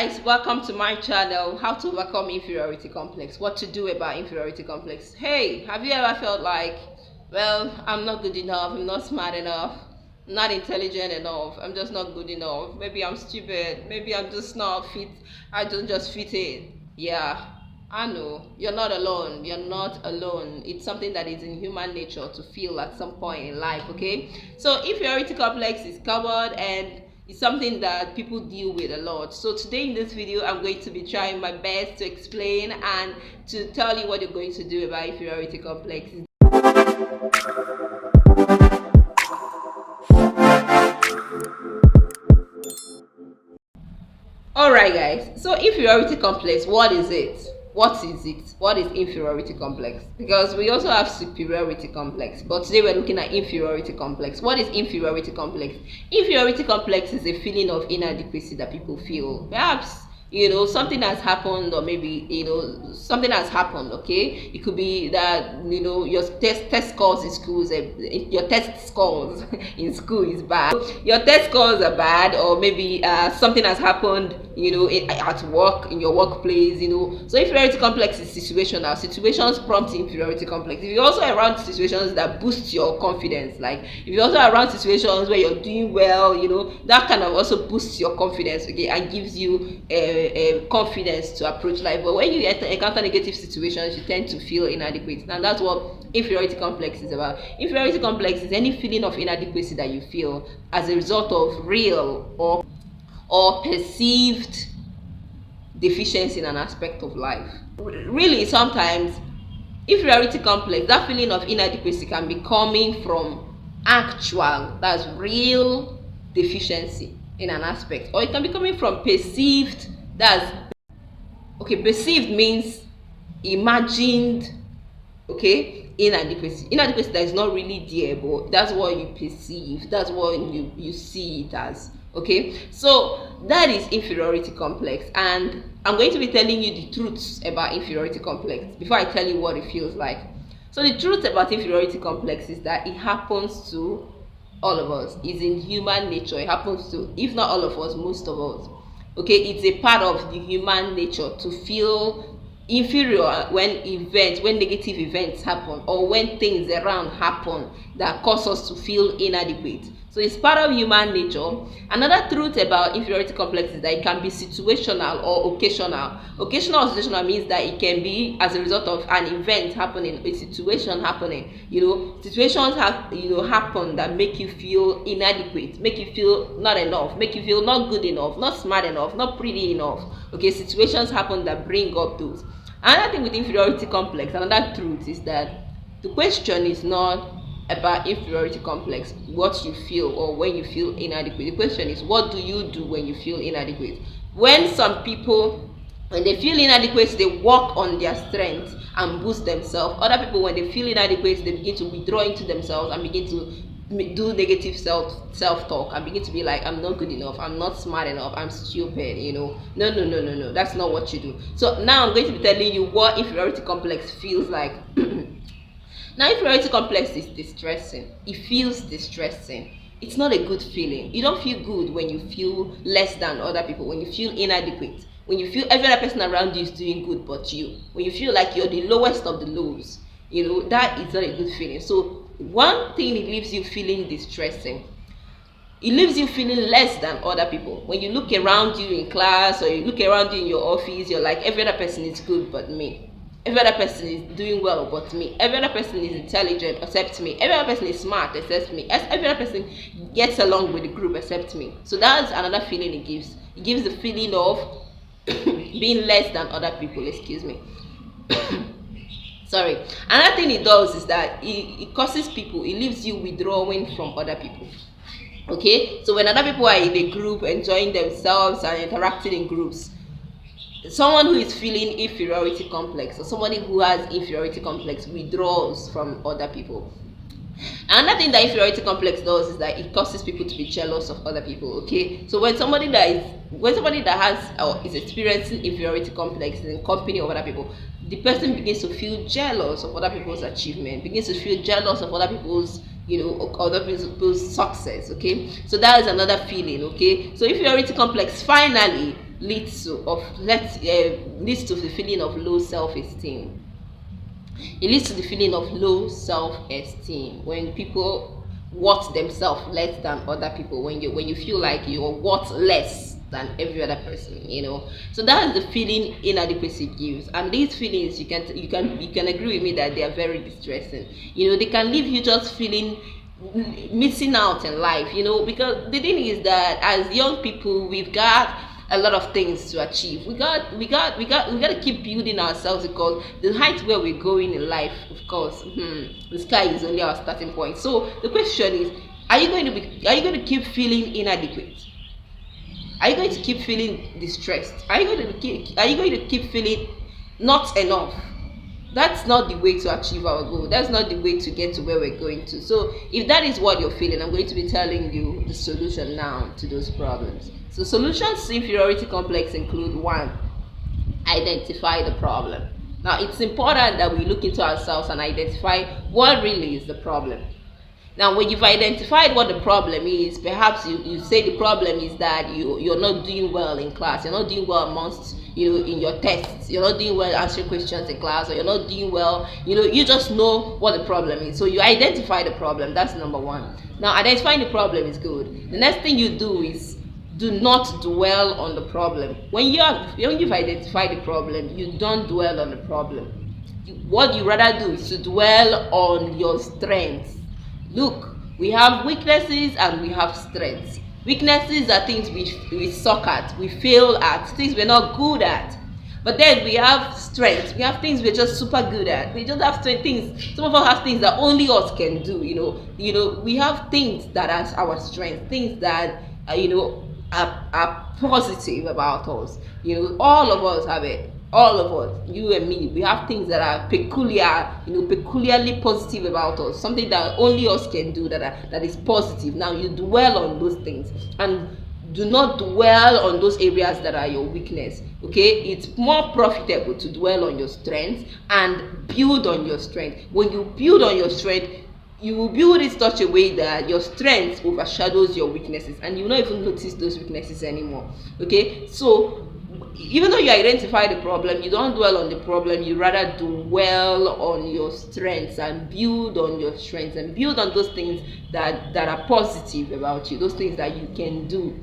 guys, welcome to my channel, how to overcome inferiority complex, what to do about inferiority complex. Hey, have you ever felt like, well, I'm not good enough, I'm not smart enough, I'm not intelligent enough, I'm just not good enough, maybe I'm stupid, maybe I'm just not fit, I don't just fit in. Yeah, I know, you're not alone, you're not alone. It's something that is in human nature to feel at some point in life, okay? So inferiority complex is covered and it's something that people deal with a lot. So today in this video, I'm going to be trying my best to explain and to tell you what you're going to do about inferiority complex. Alright guys, so inferiority complex, what is it? What is it? What is inferiority complex? Because we also have superiority complex, but today we're looking at inferiority complex. What is inferiority complex? Inferiority complex is a feeling of inadequacy that people feel. Perhaps something has happened, or maybe something has happened. Okay, it could be that your test scores in schools, your test scores in school is bad, your test scores are bad, or maybe something has happened at work, in your workplace. So inferiority complex is situational. Situations prompt inferiority complex. If you're also around situations that boost your confidence, like if you're also around situations where you're doing well, that kind of also boosts your confidence, okay, and gives you confidence to approach life. But when you encounter negative situations, you tend to feel inadequate, and that's what inferiority complex is about. Inferiority complex is any feeling of inadequacy that you feel as a result of real or perceived deficiency in an aspect of life. Really, sometimes inferiority complex, that feeling of inadequacy, can be coming from actual, that's real deficiency in an aspect, or it can be coming from perceived, perceived means imagined, okay, inadequacy that is not really there, but that's what you perceive, that's what you see it as. Okay, so that is inferiority complex, and I'm going to be telling you the truths about inferiority complex before I tell you what it feels like. So the truth about inferiority complex is that it happens to all of us. It's in human nature. It happens to, if not all of us, most of us. Okay, it's a part of the human nature to feel inferior when negative events happen, or when things around happen that cause us to feel inadequate. So it's part of human nature. Another truth about inferiority complex is that it can be situational or occasional. Occasional or situational means that it can be as a result of an event happening, a situation happening. Situations have happen that make you feel inadequate, make you feel not enough, make you feel not good enough, not smart enough, not pretty enough. Okay, situations happen that bring up those. Another thing with inferiority complex, another truth, is that the question is not about inferiority complex, what you feel or when you feel inadequate. The question is, what do you do when you feel inadequate? When some people, when they feel inadequate, they work on their strengths and boost themselves. Other people, when they feel inadequate, they begin to withdraw into themselves and begin to do negative self-talk and begin to be like, I'm not good enough, I'm not smart enough, I'm stupid. No, that's not what you do. So now I'm going to be telling you what inferiority complex feels like. Now, inferiority complex is distressing. It feels distressing. It's not a good feeling. You don't feel good when you feel less than other people, when you feel inadequate, when you feel every other person around you is doing good but you, when you feel like you're the lowest of the lows. That is not a good feeling. So one thing, it leaves you feeling distressing. It leaves you feeling less than other people. When you look around you in class, or you look around you in your office, you're like, every other person is good but me. Every other person is doing well but me. Every other person is intelligent except me. Every other person is smart except me. Every other person gets along with the group except me. So that's another feeling it gives. It gives the feeling of being less than other people. Excuse me. Sorry. Another thing it does is that it causes people, it leaves you withdrawing from other people. Okay, so when other people are in a group enjoying themselves and interacting in groups, someone who is feeling inferiority complex, or somebody who has inferiority complex, withdraws from other people. Another thing that inferiority complex does is that it causes people to be jealous of other people. Okay, so when somebody that has or is experiencing inferiority complex is in company of other people, the person begins to feel jealous of other people's achievement, begins to feel jealous of other people's other people's success. Okay, so that is another feeling. Okay, so inferiority complex finally leads to the feeling of low self-esteem. It leads to the feeling of low self-esteem when people worth themselves less than other people. When you feel like you're worth less than every other person, so that is the feeling inadequacy gives. And these feelings, you can agree with me that they are very distressing. They can leave you just feeling missing out in life, because the thing is that as young people, we've got a lot of things to achieve. We got to keep building ourselves, because the height where we're going in life, of course, the sky is only our starting point. So the question is, are you going to keep feeling inadequate? Are you going to keep feeling distressed? Are you going to keep feeling not enough? That's not the way to achieve our goal. That's not the way to get to where we're going to. So if that is what you're feeling, I'm going to be telling you the solution now to those problems. So solutions to inferiority complex include: 1, identify the problem. Now it's important that we look into ourselves and identify what really is the problem. Now, when you've identified what the problem is, perhaps you say the problem is that you're not doing well in class, you're not doing well amongst, in your tests, you're not doing well answering questions in class, or you're not doing well, you just know what the problem is. So you identify the problem. That's number 1. Now, identifying the problem is good. The next thing you do is do not dwell on the problem. When you've identified the problem, you don't dwell on the problem. What you rather do is to dwell on your strengths. Look, we have weaknesses and we have strengths. Weaknesses are things we suck at, we fail at, things we're not good at. But then we have strengths. We have things we're just super good at. We just have things. Some of us have things that only us can do. We have things that are our strengths, things that are positive about us. All of us have it. All of us, you and me, we have things that are peculiarly positive about us, something that only us can do, that is positive. Now you dwell on those things and do not dwell on those areas that are your weakness. Okay, it's more profitable to dwell on your strengths and build on your strength. When you build on your strength, you will build it such a way that your strength overshadows your weaknesses, and you will not even notice those weaknesses anymore. Okay, so even though you identify the problem, you don't dwell on the problem. You rather dwell on your strengths and build on your strengths and build on those things that are positive about you, those things that you can do.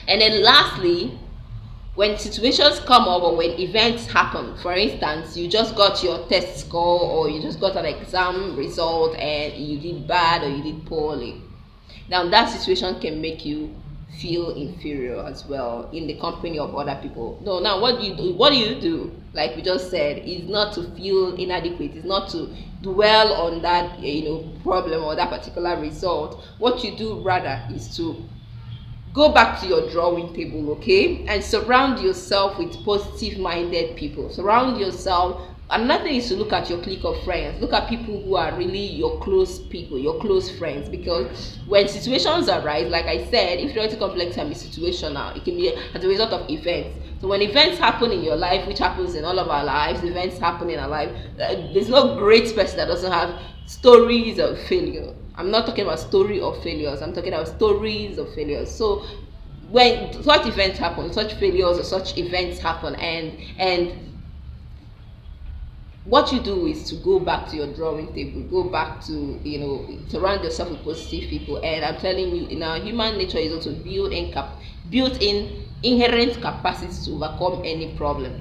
And then lastly, when situations come up or when events happen, for instance, you just got your test score or you just got an exam result and you did bad or you did poorly. Now that situation can make you feel inferior as well in the company of other people. No, now what do you do? Like we just said, is not to feel inadequate, is not to dwell on that problem or that particular result. What you do rather is to go back to your drawing table, okay, and surround yourself with positive minded people. Surround yourself. Another thing is to look at your clique of friends. Look at people who are really your close people, your close friends. Because when situations arise, like I said, inferiority complex can be situational. It can be as a result of events. So when events happen in your life, which happens in all of our lives, events happen in our life, there's no great person that doesn't have stories of failure. I'm not talking about story of failures. I'm talking about stories of failures. So when such events happen, such failures or such events happen, and what you do is to go back to your drawing table, go back to, surround yourself with positive people. And I'm telling you, in our human nature is also built-in inherent capacity to overcome any problem.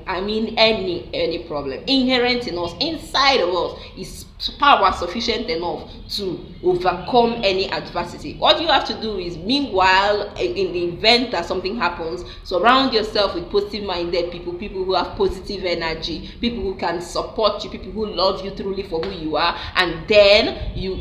I mean any problem inherent in us, inside of us, is power sufficient enough to overcome any adversity. What you have to do is, meanwhile, in the event that something happens, surround yourself with positive minded people who have positive energy, people who can support you, people who love you truly for who you are, and then you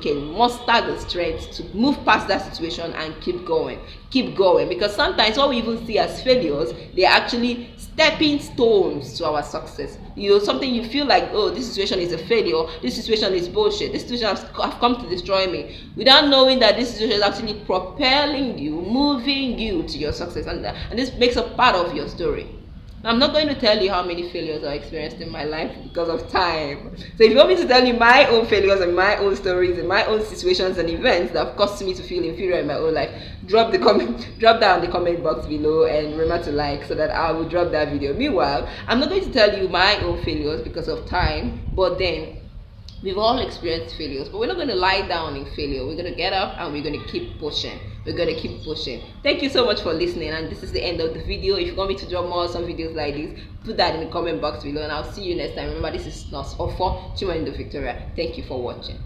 can muster the strength to move past that situation and keep going. Because sometimes what we even see as failures, they're actually stepping stones to our success. Something you feel like, oh, this situation is a failure, this situation is bullshit, this situation has come to destroy me, without knowing that this situation is actually propelling you, moving you to your success, and this makes a part of your story. I'm not going to tell you how many failures I experienced in my life because of time. So if you want me to tell you my own failures and my own stories and my own situations and events that have caused me to feel inferior in my own life, drop that in the comment box below, and remember to like, so that I will drop that video. Meanwhile, I'm not going to tell you my own failures because of time, but then we've all experienced failures, but we're not going to lie down in failure. We're going to get up and we're going to keep pushing. We're going to keep pushing. Thank you so much for listening, and this is the end of the video. If you want me to drop more some videos like this, put that in the comment box below, and I'll see you next time. Remember, this is Nurse Ofo Chimamanda Victoria. Thank you for watching.